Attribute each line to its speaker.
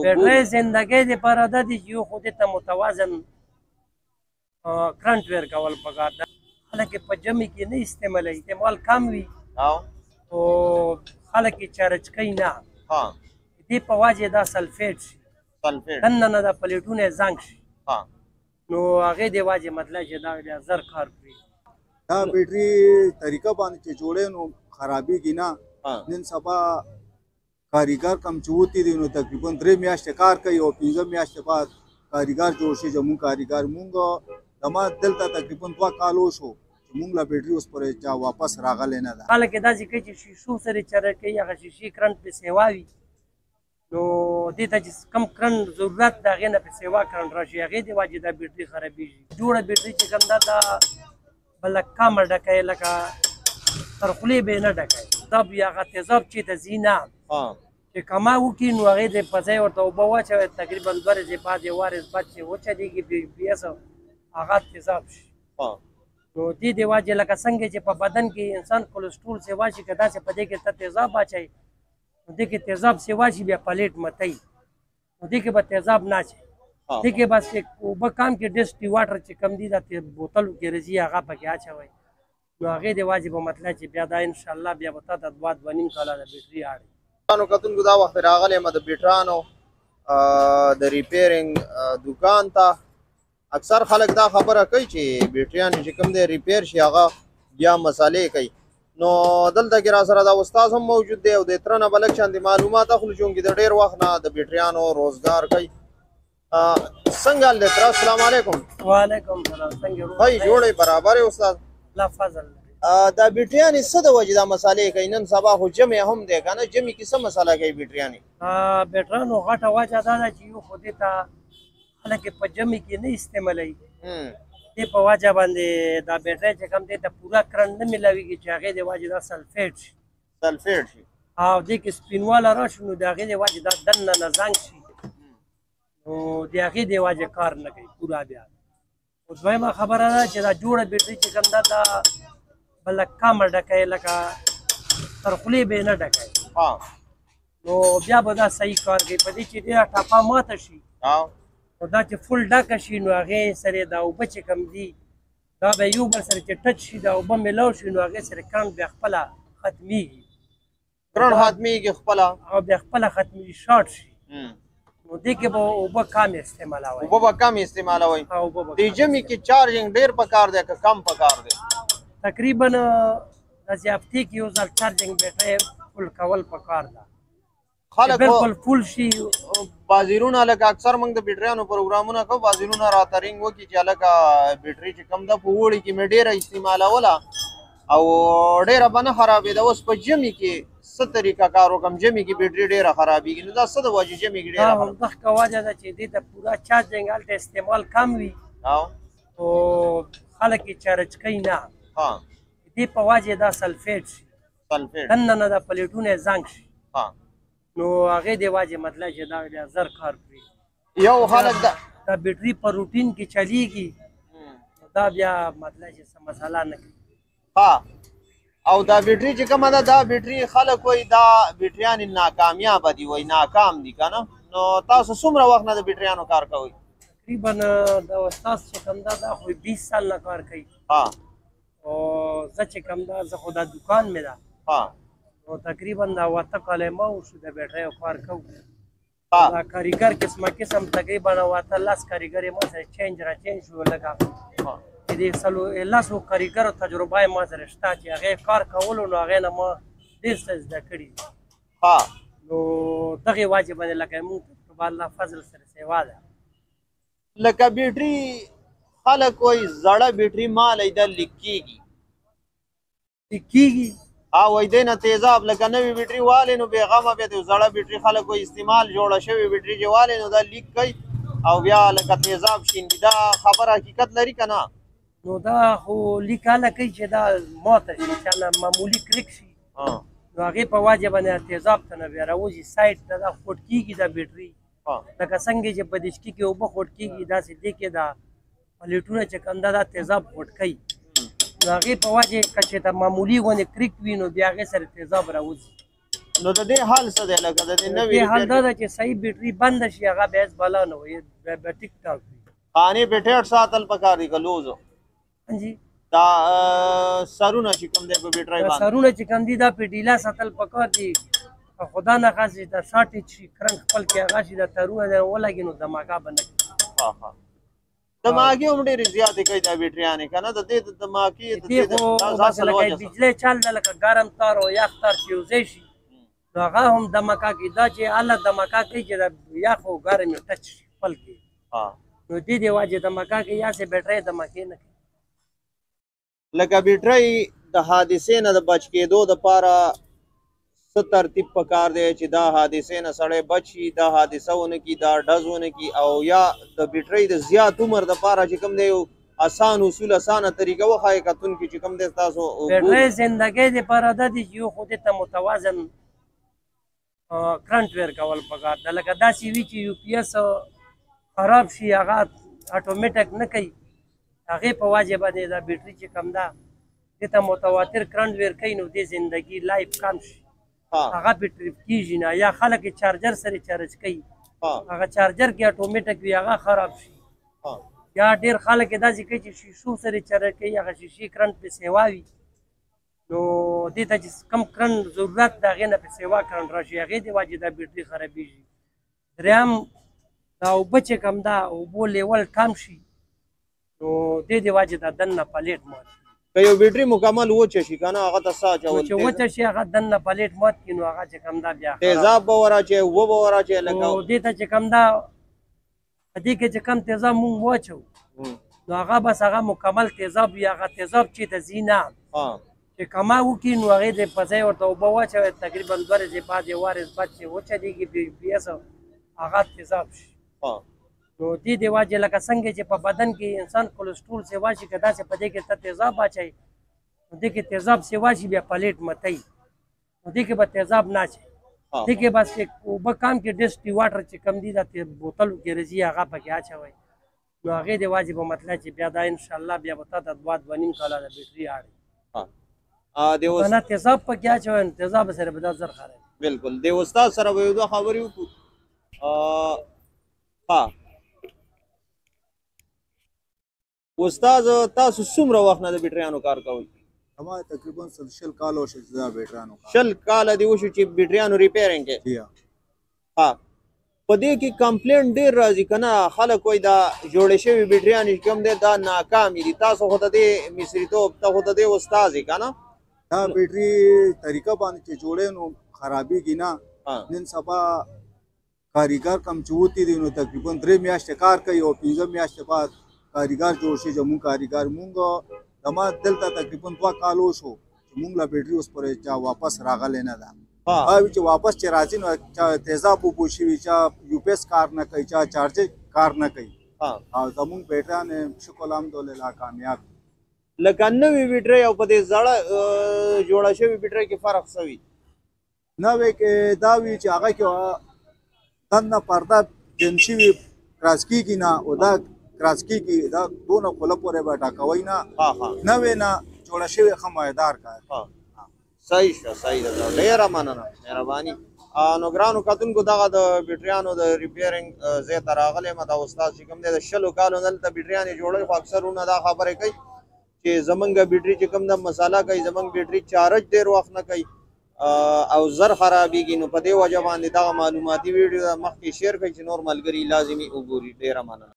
Speaker 1: بیټرۍ زندګۍ دپاره دا دي چې یو خو دې ته متوازن کرنټ ورکول پکار ده. خلک یې په ژمي کې نه استعمالوي، استعمال کم وي او خلک یې چارج کوي نه. دې په وجې دا سلفیټ شي، دننه دا پلیټونه یې زنګ شي، نو هغې دې وجې مطلب چې دا بیا زر کار کوي.
Speaker 2: دا بیټري طریقه باندې چې جوړې نو خرابېږي نه. نن سبا کاریګر کم چې وتی دي نو تقریبا 3 میاشتې کار کوي او 15 میاشتې بعد کاریګر جوړ شي. زموږ کاریګر مونږ زما دلته تقریبا 2 کال وشو چې مونږ لا بیټري اوس پورې چا واپس راغلی نه ده.
Speaker 1: خلک یې داسې کوي چې شیشو سره چارج کوي، هغه شیشې کرنټ پې سیوا وي، نو دې ته چې کم کرنټ ضرورت د هغې نه پې سیوا کرنټ راشي، هغې د وجې دا بیټري خرابېږي. جوړه بیټري چې کوم ده دا بله کمه ډکوي، لکه تر خولې به یې نه ډکوي. دا بیا هغه تیزاب چې ته ځي نه، چې کما وکړي نو هغې د په ځای ورته اوبه واچوي، تقریبا 2 ورځې بعد یو وارې بعد چې وچلېږي بیا هغه تیزاب شي. نو دې د وجې لکه څنګه چې په بدن کې انسان کولسټرول سیوا شي، که داسې په دې کې ته تیزاب اچوي نو دې کې تیزاب سیوا شي، بیا پلیټ متوي نو دې کې به تیزاب نه اچوي. دې کې بس اوبه کم کې ډسټي واټر چې کم دي دا بوتلو کې راځي هغه پکې اچوئ، نو هغې د وجې به مطلب چې بیا دا انشاءالله بیا به تا ته 2.5 کاله د بیټري اړي.
Speaker 3: کتونکو دا وخت راغلی یم د بیټرانو د ریپیرینګ دکان ته. اکثر خلک دا خبره کوي چې بیټریان چې کوم دی ریپیر شي هغه بیا مسالې کوي. نو دلته کې را سره دا استاد هم موجود دی او د تره نه به لږ شانتې معلومات اخلو، چونکې د ډېر وخت نه د بیټریانو روزګار کوي. څنګه حال دی تره؟ السلام علیکم.
Speaker 1: وعلیکم سلام. څنګه
Speaker 3: ښه یې جوړ یې برابر یې استاد؟
Speaker 1: الله فضل.
Speaker 3: دا بیټریانې څه د وجې دا مسالې کوي؟ نن سبا خو جمع هم دی که نه، جمع کې څه مساله کوي بیټریانې؟
Speaker 1: بیټرانو غټه وجه دا ده چې یو خو دې ته خلک یې په ژمي کې نه استعمالوي، دې په وجه باندې دا بیټرۍ چې کوم دې ته پوره کرنټ نه میلاویږي چې هغې د وجې دا سلفیټ شي او دې کې سپینواله راشي، نو د هغې د وجې دا دننه نه زنګ شي، نو د هغې د وجې کار نه کوي پوره. بیا او دویمه خبره ده چې دا جوړه بیټري چې کوم ده دا بله کمه ډکوي، لکه تر خولې به یې نه ډکوي، نو بیا به دا صحیح کار کوي. په دې چې ډېره ټاپه ماته شي نو دا چې فل ډکه شي نو هغې سره دا اوبه چې کوم دي دا به یو بل سره چې ټچ شي، دا اوبه میلاو شي، نو هغې سره کرنټ بیا خپله ختمېږي، او بیا خپله ختمېږي، شارټ شي، نو دې کې به اوبه کمې استعمالوئ.
Speaker 3: اوبه به کم استعمالوئ. د ژمي کې چارجنګ ډېر پکار دی که کم پکار دی؟
Speaker 1: تقریبا داسې هفتې کې یو ځل چارجنګ بیټرۍ فل کول پکار ده، بالکل فل شي.
Speaker 3: بازیرونه لکه اکثر موږ د بیټریانو پروګرامونه کوو، بازیرونه راته رینګ وکړي چې هلکه بیټرۍ چې کوم ده په اوړي کې مې ډېره استعمالوله او ډېره به نه خرابېده. اوس په ژمي کې څه طریقه کار وکړم؟ ژمي کې بیټرۍ ډېره خرابېږي، نو دا څه د وجې ژمي کې ډېره خرابېږي؟
Speaker 1: همدغه وجه ده چې دې ته پوره چارجنګ هلته استعمال کم وي او خلک یې چارج کوي نه. دې په وجې دا سلفیټ شي، دننه دا پلیټونه یې زنګ شي، نو هغې د وجې مطلب چې دا بیا زر کار کوي.
Speaker 3: یو خلک
Speaker 1: دا بیټري په روټین کې چلیږي، دا بیا مطلب چې څه مسله نه کوي.
Speaker 3: او دا بیټري چې کومه ده دا بیټري خلک وایي دا بیټریانې ناکامیابه دي، وایي ناکام دي که نه؟ نو تاسو څومره وخت نه د بیټریانو کار کوئ؟
Speaker 1: تقریبا د استاد چې کوم ده دا خو 20 سال نه کار کوي، او زه چې کوم ده زه خو دا دکان مې ده نو تقریبا دا 8 کاله ما وشو د بیټریو کار کوو. دا کاریګر قسمه قسم تقریبا 8-10 کاریګر یې ما سره چینج را چینج شو، لکه د 10 کاریګرو تجربه یې ما سره شته چې هغې کار کولو نو هغې نه ما ډېر څه زده کړي، نو دغې وجې باندې لکه موږ په الله فضل سره سیوا ده.
Speaker 3: لکه بیټري خلک وایي زړه بیټري مالی ده لیک کېږي وایي دی نه تیزاب لکه نوې بیټري والې نو بېغمه بیا د زړه بیټري خلک وایي استعمال جوړه شوې بیټري چې والې نو دا لیک کوي او بیا لکه تیزاب شیندي. دا خبره حقیقت لري که نه؟
Speaker 1: نو دا خو لیک هله کوي چې دا ماته شي، چې معمولي کرک شي، نو هغې په وجه باندې تیزاب ته نه بیا راوځي سایډ ته، دا خوټ کېږي دا بیټري، لکه څنګه چې په دشکي کې اوبه خوټ کېږي داسې دې کې دا پلیټونه چې کوم ده دا تیزاب خوټ کوي، نو هغې په وجې که چې ته معمولي غوندې کرک وي نو بیا هغې سره تیزاب راوځي.
Speaker 3: نو د دې حال څه دی لکه د دې نوې
Speaker 1: دې حال دا ده چې صحیح بیټري بنده شي هغه بیا بلا نه وي بیا ټیک ټاک وي
Speaker 3: خانې پې ټیټ ساتل پکار دي که لوز
Speaker 1: جی
Speaker 3: دا سرونه چې کوم دی په بیټرۍ باندې
Speaker 1: سرونه چې کوم دي دا په ډیلا ساتل پکار دي خدا نه خاص دا شارټ شي کرنټ خپل کې هغه شي دا ترونه دی ولګي نو دماغه بنه
Speaker 3: دماغي هم ډېرې زیاتې کوي دا بیټریانې که نه د دې د دماغي
Speaker 1: لکه بجلی چل ده لکه ګرم تار او یخ تار چې یوځای شي نو هغه هم دماغه کوي دا چې هله دماغه کوي چې د یخ او ګرم یې ټچ شي خپل کې نو دې دې وجې دماغه کوي یا سې بیټرۍ دماغې نه کوي
Speaker 3: لکه بیټرۍ د حادثې نه د بچ کېدو دپاره څه ترتیب پکار دی چې دا حادثې نه سړی بچ شي دا حادثه ونه کړي دا ډز ونه کړي او یا د بیټرۍ د زیات عمر دپاره چې کوم دی آسان اصول اسانه طریقه وښایي کتونکي چې کوم دی ستاسو
Speaker 1: بیټرۍ زندګۍ دپاره دا دي چې یو خو دې ته متوازن کرنټ ورکول پکار ده لکه داسې وي چې یو پي ایس خراب شي هغه اټومیټک نه کوي هغې په وجې باندې دا بیټري چې کوم ده دې ته متواتر کرنټ ورکوي نو دې زندګي لایف کم شي هغه پې ټریپ کېږي نه یا خلک یې چارجر سره چارج کوي هغه چارجر کې اټومیټک وي هغه خراب شي یا ډېر خلک یې داسې کوي چې شیشو سره چارج کوي هغه شیشې کرنټ پې سیوا وي نو دې ته چې کم کرنټ ضرورت د هغې نه پې سیوا کرنټ راشي هغې د وجې دا بیټري خرابېږي درېیم دا اوبه چې کوم ده اوبو لیول کم شي نو دې د وجې دا دننه پلیټ مات
Speaker 3: که یو بیټري مکمل وچه شي که نه هغه ته څه اچول
Speaker 1: چې وچه شي هغه دننه پلیټ مات کړي نو هغه چې کوم ده بیا
Speaker 3: تیزاب به وراچوي اوبه به وراچوي لکه
Speaker 1: دې ته چې کوم ده په دې کې چې کم تیزاب مونږ واچو نو هغه بس هغه مکمل تیزاب وي هغه تیزاب چې ته ځي نه چې کما وکړي نو هغې د په ځای ورته اوبه واچوي تقریبا 2 ورځې بعد یو وارې بعد چې وچلېږي بیا هغه تیزاب شي نو دې د وجې لکه څنګه چې په بدن کې انسان کولسټرول سیوا شي که داسې په دې کې ته تیزاب اچوي نو دې کې تیزاب سیوا شي بیا پلیټ متوي نو دې کې به تیزاب نه اچوي دې کې بس اوبه کم کې ډسټي واټر چې کم دي دا بوتلو کې راځي هغه پکې اچوئ نو هغې د وجې به مطلب چې بیا دا انشاءالله بیا به تا ته 2.5 کاله د بیټري اړي نه تیزاب پکې اچوئ نو تیزاب سره به دا زر خرابوي
Speaker 3: بلکل د استاد سره به یو دوه خبرې وکړو استاد تاسو څومره وخت نه د بیټریانو کار کوئ
Speaker 2: ما تقریبا 100 کال وشو چې دا بیټریانو
Speaker 3: 100 کاله دې وشو چې بیټریانو ریپیرینګ کې په دې کې کمپلینټ ډېر راځي که نه خلک وایي دا جوړې شوي بیټریانې چې کوم دی دا ناکامې دي تاسو خو د دې مصریتوب ته خو د دې استاد یې که نه
Speaker 2: دا بیټري طریقه باندې چې جوړې نو خرابېږي نه نن سبا کاریګر کم چې وتی دي نو تقریبا 3 میاشتې کار کوي او 15 میاشتې بعد کاریګر جوړ شي زموږ کاریګر مونږ زما دلته تقریبا 2 کال وشو چې مونږ لا بیټري اوس پورې چا واپس راغلی نه ده چې واپس چې راځي نو چا تیزاب اوبه شوي چا یو پی ایس کار نه کوي چا چارجر کار نه کوي او زموږ بیټریانې شکر الحمدلله کامیاب
Speaker 3: لکه نوې بیټرۍ او په دې زړه جوړه شوې بیټرۍ کې فرق څه وي
Speaker 2: نوې کې دا وي چې هغه کې دننه پرده جنسي وي کراس کېږي نه او دا کراس کېږي دا دونه خوله پورې به ټاکوئ نه نوې نه جوړه شوې ښه مایدار کار
Speaker 3: صحیح شو صحیح ده ډېره مننه مهرباني نو ګرانو کتونکو دغه د بیټریانو د ریپیرینګ ځای ته راغلی یم دا استاد چې کوم دی د 100 کالو نه دلته بیټریانې جوړوي خو اکثرونه دا خبرې کوي چې زمونږ بیټري چې کوم ده مساله کوي زمونږ بیټري چارج ډېر وخت نه کوي او زر خرابېږي نو په دې وجه باندې دغه معلوماتي ویډیو مخکې شیر کړئ چې نور ملګري لازمي وګوري ډېره مننه